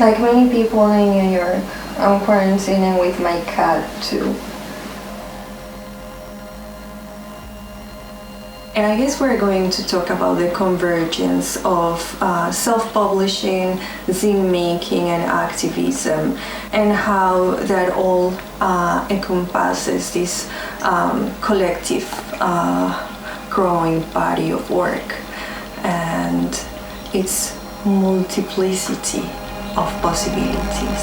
Like many people in New York, I'm quarantining with my cat too. And I guess we're going to talk about the convergence of self-publishing, zine making, and activism, and how that all encompasses this collective growing body of work and its multiplicity of possibilities.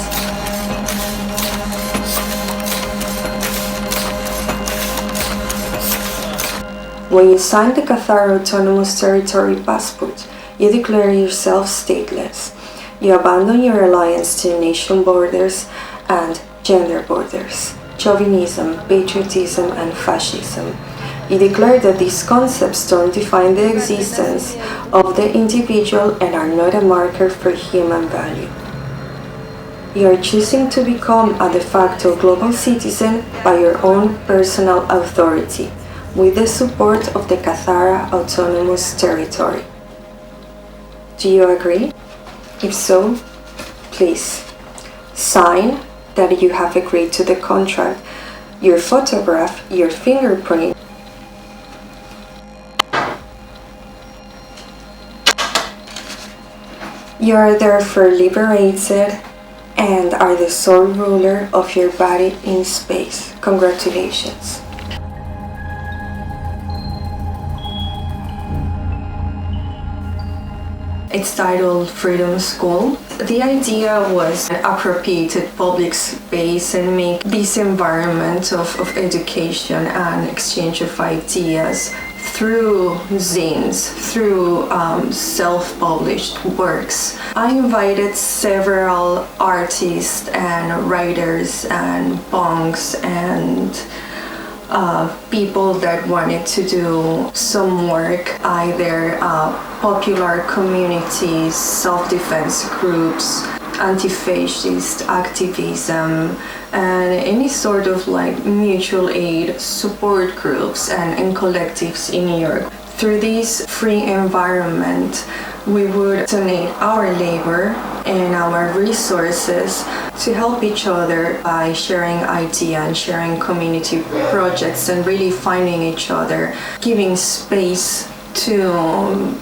When you sign the Qatar Autonomous Territory passport, you declare yourself stateless. You abandon your alliance to nation borders and gender borders, chauvinism, patriotism, and fascism. You declare that these concepts don't define the existence of the individual and are not a marker for human value. You are choosing to become a de facto global citizen by your own personal authority, with the support of the Qatar Autonomous Territory. Do you agree? If so, please sign that you have agreed to the contract, your photograph, your fingerprint. You are therefore liberated and are the sole ruler of your body in space. Congratulations. It's titled Freedom School. The idea was to appropriate public space and make this environment of education and exchange of ideas through zines, through self-published works. I invited several artists and writers and punks and people that wanted to do some work, either popular communities, self-defense groups, anti-fascist activism, and any sort of like mutual aid support groups and collectives in New York. Through this free environment, we would donate our labor and our resources to help each other by sharing ideas and sharing community projects and really finding each other, giving space to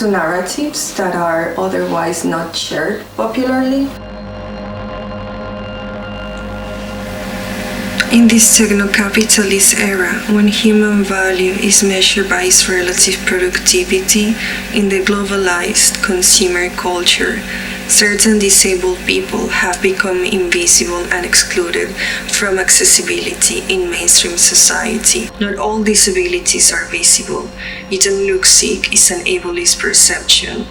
narratives that are otherwise not shared popularly. In this techno-capitalist era, when human value is measured by its relative productivity in the globalized consumer culture, certain disabled people have become invisible and excluded from accessibility in mainstream society. Not all disabilities are visible, yet an look-seek is an ableist perception.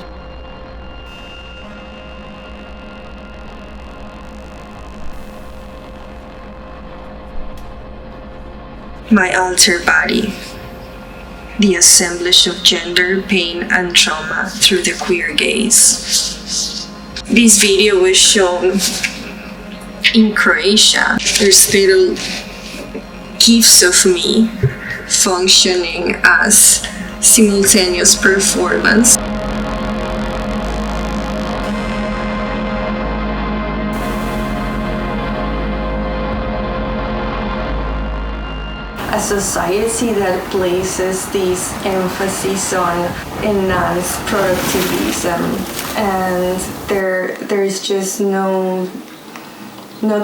My alter body, the assemblage of gender, pain, and trauma through the queer gaze. This video was shown in Croatia. There's little gifs of me functioning as simultaneous performance. A society that places this emphasis on enhanced productivism, and there's just not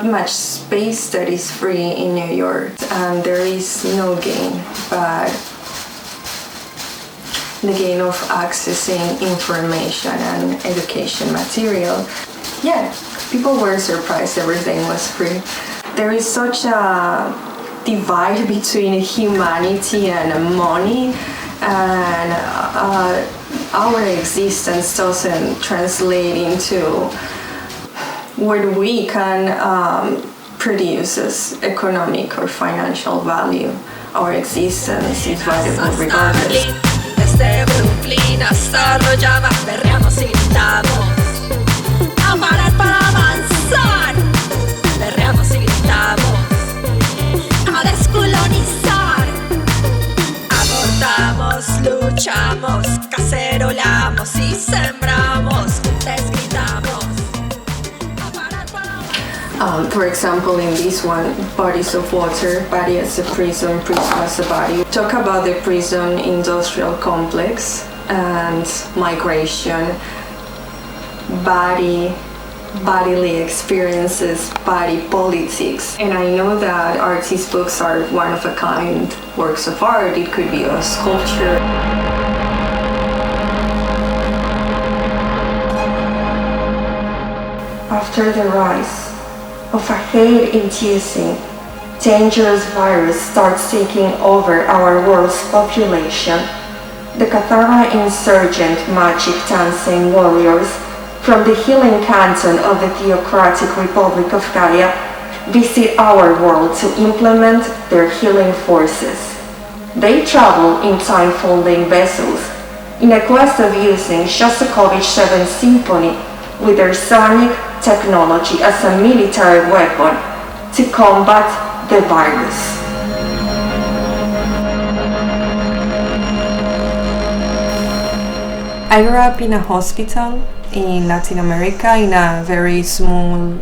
much space that is free in New York, and there is no gain but the gain of accessing information and education material. Yeah, people were surprised everything was free. There is such a divide between humanity and money, and our existence doesn't translate into what we can produce as economic or financial value. Our existence is valuable regardless. Desde Brooklyn hasta Rojava, perreamos y gritamos. A parar para avanzar, perreamos y gritamos. A descolonizar, abortamos, luchamos, cacerolamos y sembramos, les gritamos. For example, in this one, Bodies of Water, Body as a Prison, Prison as a Body, talk about the prison industrial complex and migration, bodily experiences, body politics. And I know that artist books are one of a kind works of art. It could be a sculpture. After the rise of a hate-inducing, dangerous virus starts taking over our world's population, the Cathara insurgent magic dancing warriors from the healing canton of the Theocratic Republic of Gaia visit our world to implement their healing forces. They travel in time-folding vessels in a quest of using Shostakovich's 7th Symphony with their sonic technology as a military weapon to combat the virus. I grew up in a hospital in Latin America, in a very small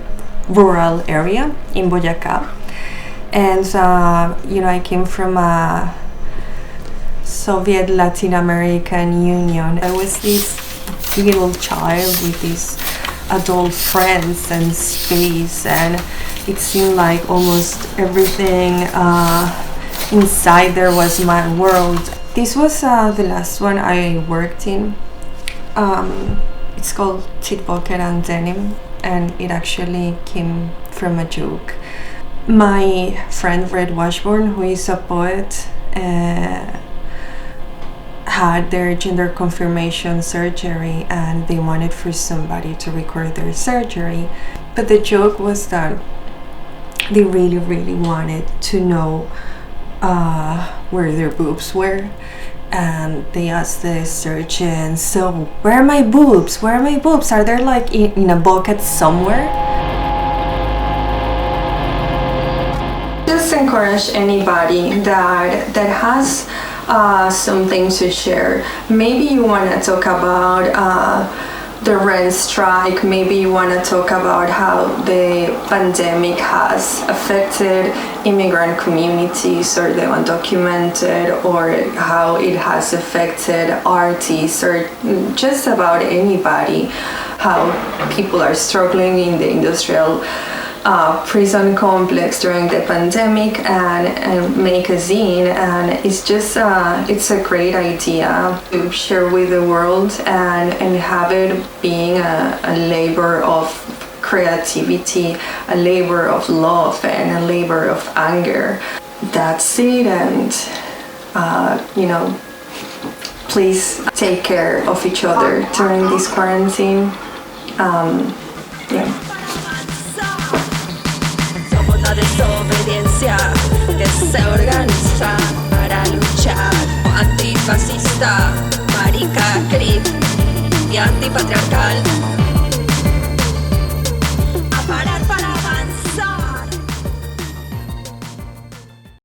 rural area in Boyacá. And I came from a Soviet Latin American Union. I was this little child with these adult friends and space, and it seemed like almost everything inside there was my world. This was the last one I worked in. It's called Titboker and Denim, and it actually came from a joke. My friend Red Washburn, who is a poet, had their gender confirmation surgery, and they wanted for somebody to record their surgery. But the joke was that they really, really wanted to know where their boobs were. And they asked the surgeon, so where are my boobs? Where are my boobs? Are they like in a bucket somewhere? Just encourage anybody that has something to share. Maybe you want to talk about the rent strike. Maybe you want to talk about how the pandemic has affected immigrant communities or the undocumented, or how it has affected artists, or just about anybody, how people are struggling in the industrial prison complex during the pandemic, and make a zine. And it's just it's a great idea to share with the world, and have it being a labor of creativity, a labor of love, and a labor of anger. That's it. And please take care of each other during this quarantine. La desobediencia que se organiza para luchar, antifascista, marica, crip y antipatriarcal.